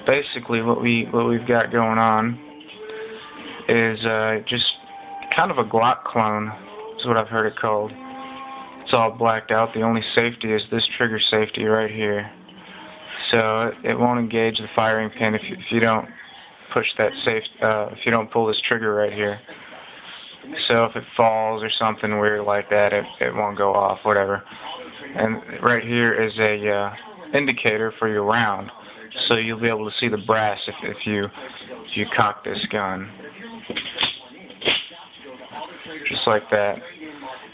basically what we've got going on is just kind of a Glock clone. Is what I've heard it called. It's all blacked out. The only safety is this trigger safety right here. So it won't engage the firing pin if you don't push that if you don't pull this trigger right here. So if it falls or something weird like that, it won't go off, whatever. And right here is a indicator for your round, so you'll be able to see the brass if you cock this gun, just like that.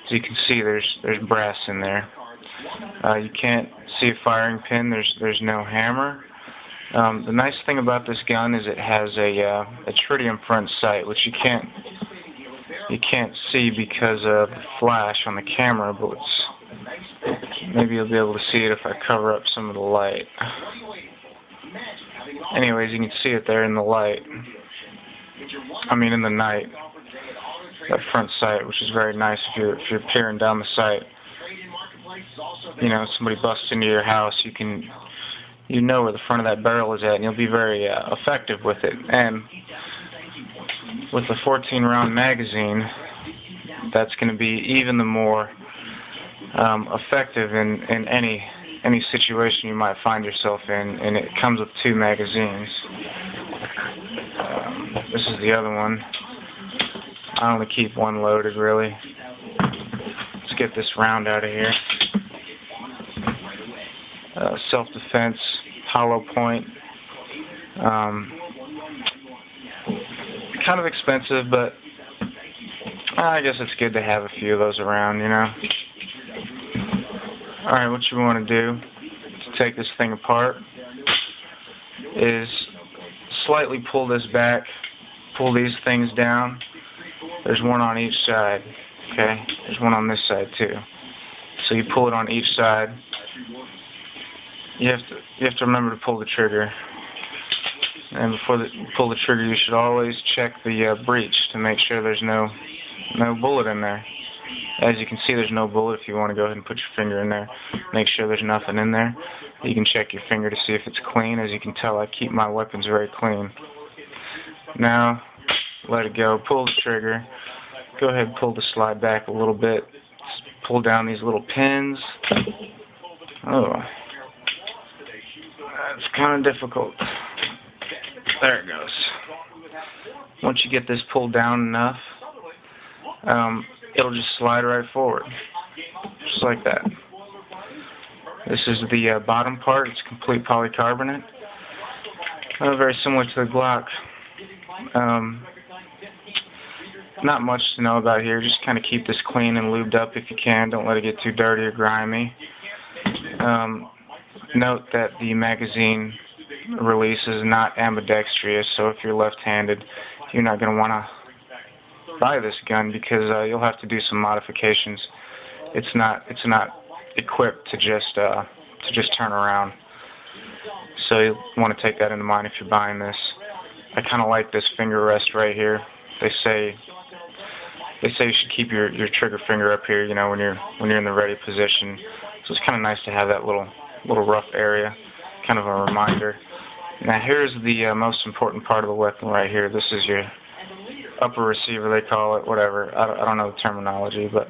As you can see, there's brass in there. You can't see a firing pin. There's no hammer. The nice thing about this gun is it has a tritium front sight, which you can't see because of the flash on the camera, but maybe you'll be able to see it if I cover up some of the light. Anyways, you can see it there in the light. I mean, in the night. That front sight, which is very nice if you're peering down the sight. You know, somebody busts into your house, you know where the front of that barrel is at, and you'll be very effective with it. And with a 14-round magazine, that's going to be even the more effective in any situation you might find yourself in. And it comes with 2 magazines. This is the other one. I only keep one loaded, really. Let's get this round out of here. Self-defense, hollow point. Kind of expensive, but I guess it's good to have a few of those around, you know. Alright, what you want to do to take this thing apart is slightly pull this back, pull these things down. There's one on each side, okay? There's one on this side too. So you pull it on each side. You have to remember to pull the trigger. And before you pull the trigger, you should always check the breech to make sure there's no bullet in there. As you can see, there's no bullet. If you want to go ahead and put your finger in there, make sure there's nothing in there. You can check your finger to see if it's clean. As you can tell, I keep my weapons very clean. Now, let it go. Pull the trigger. Go ahead and pull the slide back a little bit. Just pull down these little pins. Oh, that's kind of difficult. There it goes. Once you get this pulled down enough, it'll just slide right forward, just like that. This is the bottom part. It's complete polycarbonate. Very similar to the Glock. Not much to know about here. Just kind of keep this clean and lubed up if you can. Don't let it get too dirty or grimy. Note that the magazine release is not ambidextrous, so if you're left-handed, you're not going to want to buy this gun because you'll have to do some modifications. It's not equipped to just turn around. So you want to take that into mind if you're buying this. I kind of like this finger rest right here. They say you should keep your trigger finger up here, you know, when you're in the ready position. So it's kind of nice to have that little rough area, kind of a reminder. Now here's the most important part of the weapon right here. This is your upper receiver, they call it, whatever. I don't know the terminology, but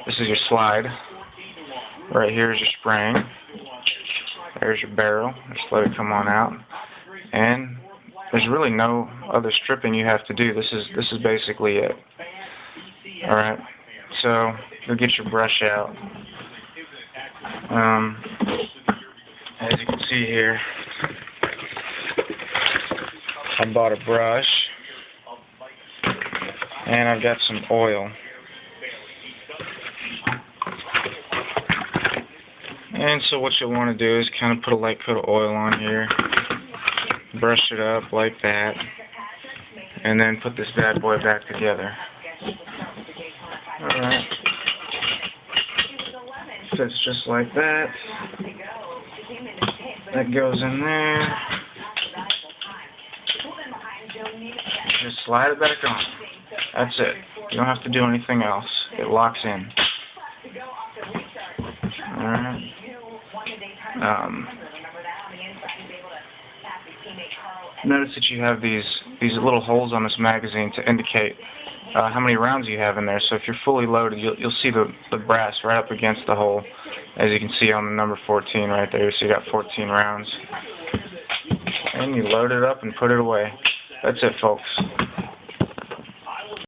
this is your slide. Right here is your spring. There's your barrel. Just let it come on out. And there's really no other stripping you have to do. This is basically it. Alright, so you'll get your brush out. As you can see here, I bought a brush and I've got some oil. And so what you'll want to do is kind of put a light coat of oil on here, brush it up like that, and then put this bad boy back together. Alright. Fits just like that. That goes in there. Just slide it back on. That's it. You don't have to do anything else. It locks in. Alright. Notice that you have these little holes on this magazine to indicate how many rounds you have in there. So if you're fully loaded, you'll see the brass right up against the hole, as you can see on the number 14 right there. So you got 14 rounds. And you load it up and put it away. That's it, folks.